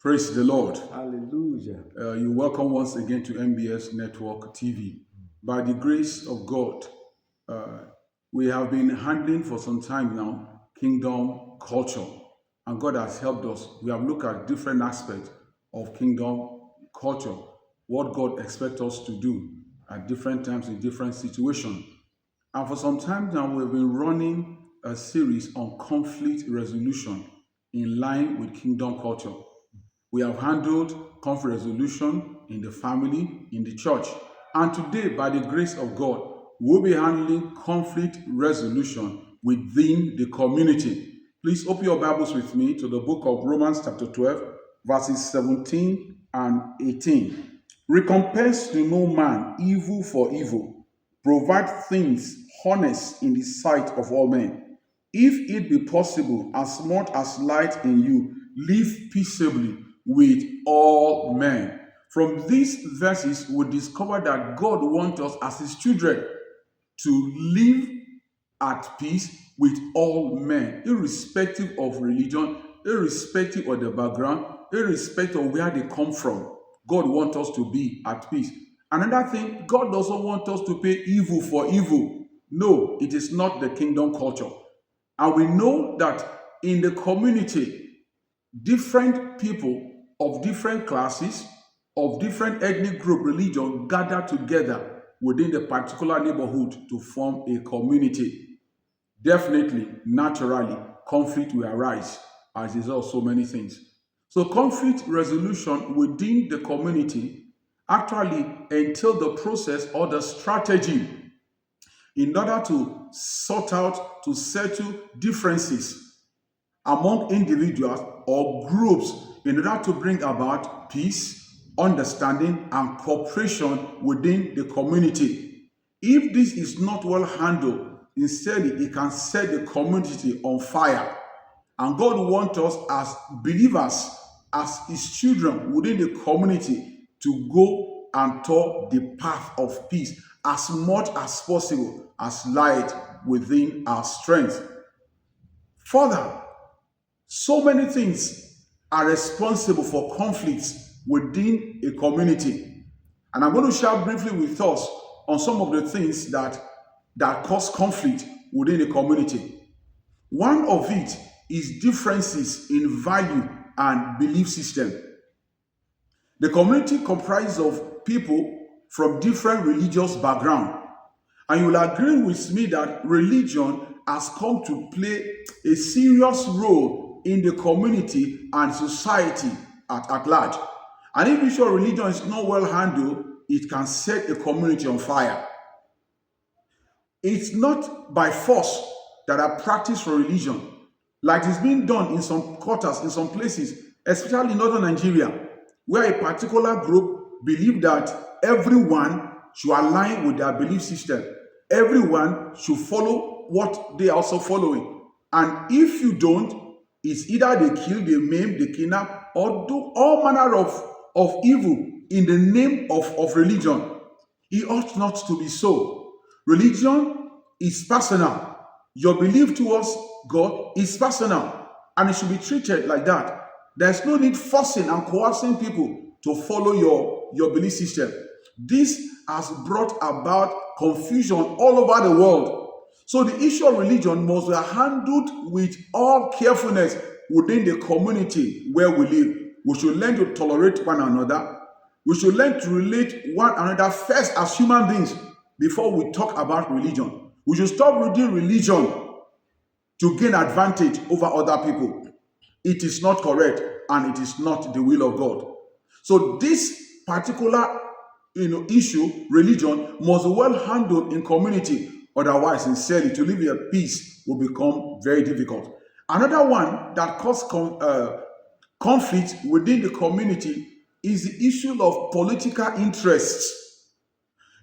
Praise the Lord. Hallelujah. You're welcome once again to MBS Network TV. By the grace of God, uh, we have been handling for some time now kingdom culture, and God has helped us. We have looked at different aspects of kingdom culture, what God expects us to do at different times in different situations. And for some time now, we've been running a series on conflict resolution in line with kingdom culture. We have handled conflict resolution in the family, in the church. And today, by the grace of God, we'll be handling conflict resolution within the community. Please open your Bibles with me to the book of Romans, chapter 12, verses 17 and 18. Recompense to no man evil for evil. Provide things honest in the sight of all men. If it be possible, as much as light in you, live peaceably with all men. From these verses, we discover that God wants us as His children to live at peace with all men, irrespective of religion, irrespective of the background, irrespective of where they come from. God wants us to be at peace. Another thing, God doesn't want us to pay evil for evil. No, it is not the kingdom culture. And we know that in the community, different people of different classes, of different ethnic group, religion gather together within the particular neighborhood to form a community. Definitely, naturally, conflict will arise as a result of so many things. So conflict resolution within the community actually entail the process or the strategy in order to sort out, to settle differences among individuals or groups in order to bring about peace, understanding, and cooperation within the community. If this is not well handled, instead it can set the community on fire. And God wants us as believers, as His children within the community, to go and talk the path of peace as much as possible, as light within our strength. Further, so many things are responsible for conflicts within a community. And I'm going to share briefly with us on some of the things that cause conflict within a community. One of it is differences in value and belief system. The community comprises of people from different religious backgrounds. And you will agree with me that religion has come to play a serious role in the community and society at large. And if your religion is not well handled, it can set a community on fire. It's not by force that I practice for religion, like it's being done in some quarters, in some places, especially in northern Nigeria, where a particular group believe that everyone should align with their belief system. Everyone should follow what they are also following. And if you don't, it's either they kill, they maim, they kidnap, or do all manner of evil in the name of religion. It ought not to be so. Religion is personal. Your belief towards God is personal, and it should be treated like that. There's no need forcing and coercing people to follow your belief system. This has brought about confusion all over the world. So the issue of religion must be handled with all carefulness within the community where we live. We should learn to tolerate one another. We should learn to relate one another first as human beings before we talk about religion. We should stop reading religion to gain advantage over other people. It is not correct, and it is not the will of God. So this particular issue, religion, must be well handled in community. Otherwise, sincerely, to live in peace will become very difficult. Another one that causes conflict within the community is the issue of political interests.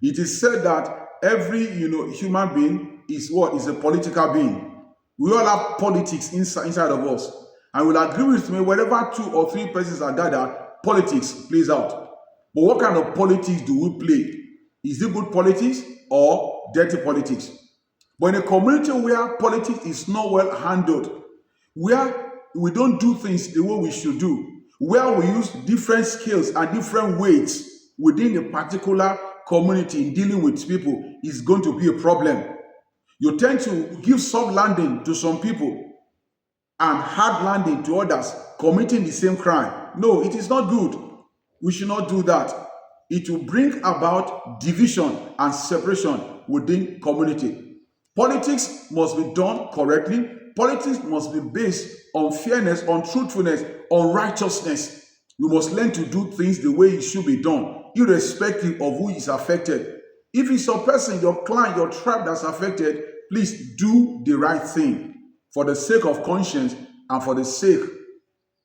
It is said that every human being is a political being. We all have politics inside of us. And will agree with me, wherever 2 or 3 persons are gathered, politics plays out. But what kind of politics do we play? Is it good politics or dirty politics? But in a community where politics is not well handled, where we don't do things the way we should do, where we use different skills and different weights within a particular community in dealing with people is going to be a problem. You tend to give soft landing to some people and hard landing to others committing the same crime. No, it is not good. We should not do that. It will bring about division and separation within community. Politics must be done correctly. Politics must be based on fairness, on truthfulness, on righteousness. We must learn to do things the way it should be done, irrespective of who is affected. If it's your person, your clan, your tribe that's affected, please do the right thing for the sake of conscience and for the sake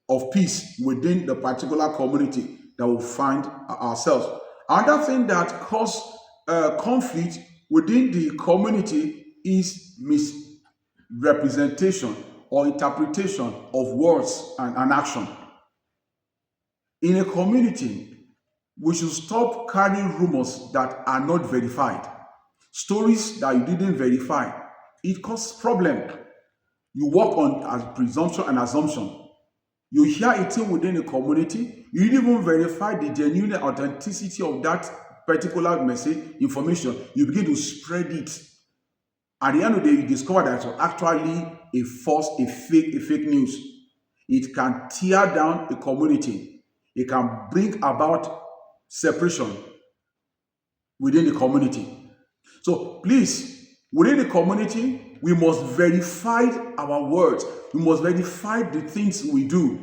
of peace within the particular community that we find ourselves. Another thing that causes conflict within the community is misrepresentation or interpretation of words and action. In a community, we should stop carrying rumors that are not verified. Stories that you didn't verify. It causes problem. You work on presumption and assumption. You hear a thing within a community, you didn't even verify the genuine authenticity of that particular message, information. You begin to spread it. At the end of the day, you discover that it's actually a fake news. It can tear down a community. It can bring about separation within the community. So please, within the community, we must verify our words. We must verify the things we do.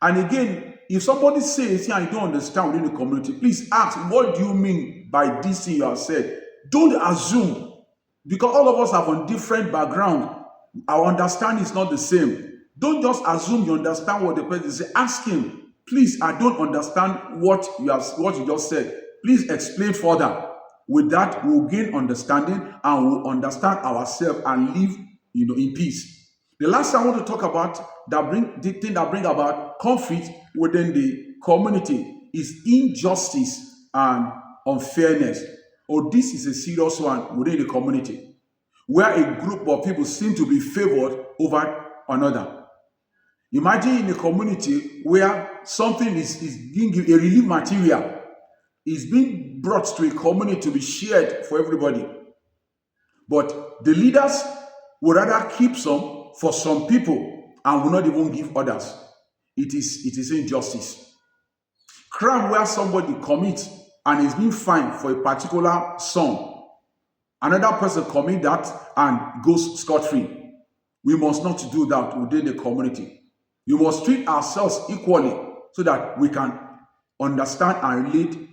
And again, if somebody says, yeah, I don't understand within the community, please ask, what do you mean by this thing you have said? Don't assume, because all of us have a different background. Our understanding is not the same. Don't just assume you understand what the person says. Ask him, please, I don't understand what you just said. Please explain further. With that, we'll gain understanding and we'll understand ourselves and live, in peace. The last thing I want to talk about the thing that bring about conflict within the community is injustice and unfairness. Oh, this is a serious one within the community, where a group of people seem to be favored over another. Imagine in a community where something is being given, a relief material is being brought to a community to be shared for everybody. But the leaders would rather keep some for some people and will not even give others. It is injustice. Crime where somebody commits and is being fined for a particular sum. Another person commit that and goes scot-free. We must not do that within the community. We must treat ourselves equally so that we can understand and relate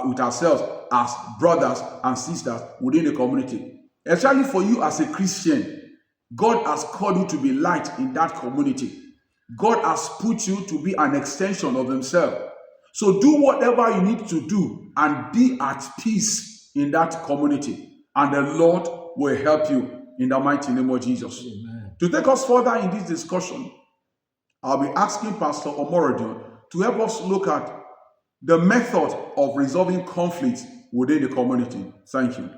with ourselves as brothers and sisters within the community. Especially for you as a Christian, God has called you to be light in that community. God has put you to be an extension of himself. So do whatever you need to do and be at peace in that community. And the Lord will help you in the mighty name of Jesus. Amen. To take us further in this discussion, I'll be asking Pastor Omorodion to help us look at the method of resolving conflict within the community. Thank you.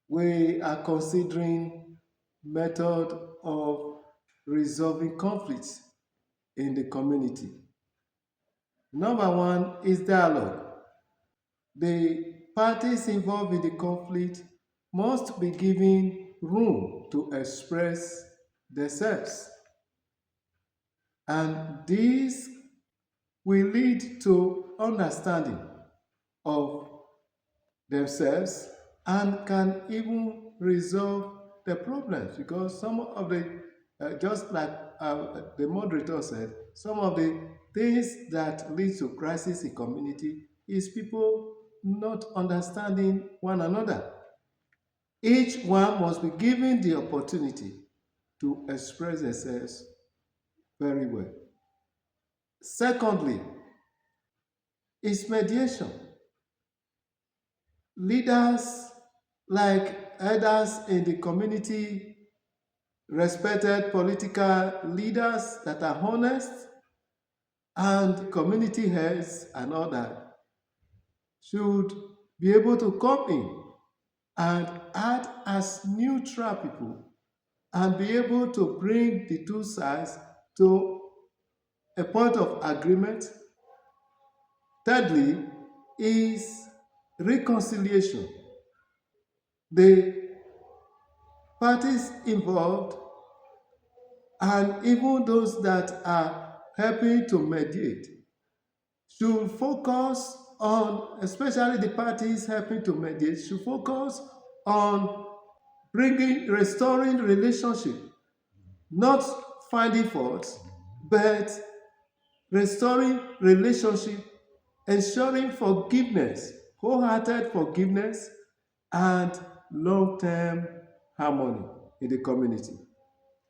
We are considering method of resolving conflicts in the community. Number one is dialogue. The parties involved in the conflict must be given room to express themselves. And this will lead to understanding of themselves and can even resolve the problems, because some of the just like the moderator said, some of the things that lead to crisis in community is people not understanding one another. Each one must be given the opportunity to express themselves very well. Secondly, is mediation. Leaders like elders in the community, respected political leaders that are honest, and community heads and all that should be able to come in and act as neutral people and be able to bring the two sides to a point of agreement. Thirdly, is reconciliation. The parties involved and even those that are helping to mediate should focus on, especially the parties helping to mediate, should focus on restoring relationship, not finding faults, but restoring relationship, ensuring forgiveness, wholehearted forgiveness, and long-term harmony in the community.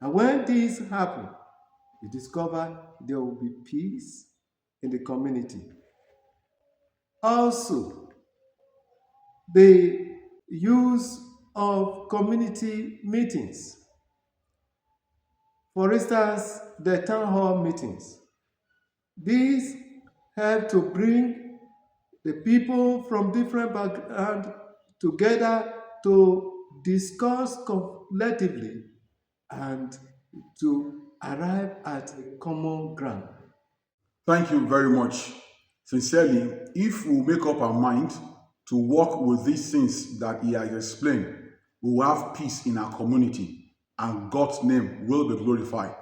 And when these happen, you discover there will be peace in the community. Also, the use of community meetings. For instance, the town hall meetings. These help to bring the people from different backgrounds together to discuss collectively and to arrive at a common ground. Thank you very much. Sincerely, if we make up our mind to work with these things that he has explained, we will have peace in our community and God's name will be glorified.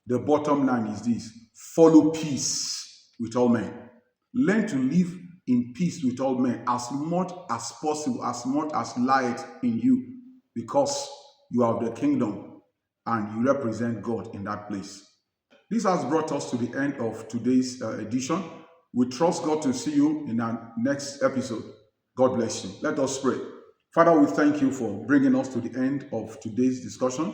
The bottom line is this: follow peace with all men. Learn to live in peace with all men as much as possible, as much as light in you, because you are of the kingdom and you represent God in that place. This has brought us to the end of today's edition. We trust God to see you in our next episode. God bless you. Let us pray. Father, we thank you for bringing us to the end of today's discussion,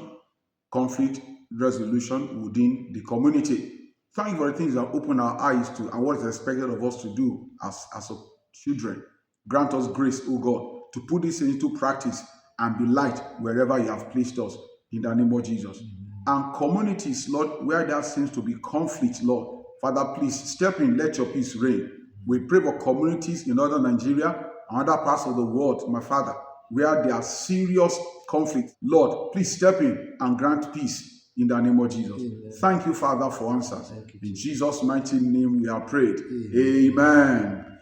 conflict resolution within the community. Thank you for the things that open our eyes to and what is expected of us to do as children. Grant us grace, O God, to put this into practice and be light wherever you have placed us in the name of Jesus. And communities, Lord, where there seems to be conflict, Lord, Father, please step in, let your peace reign. We pray for communities in northern Nigeria and other parts of the world, my Father, where there are serious conflict. Lord, please step in and grant peace in the name of Jesus. Amen. Thank you, Father, for answers. In Jesus' mighty name we are prayed. Amen. Amen.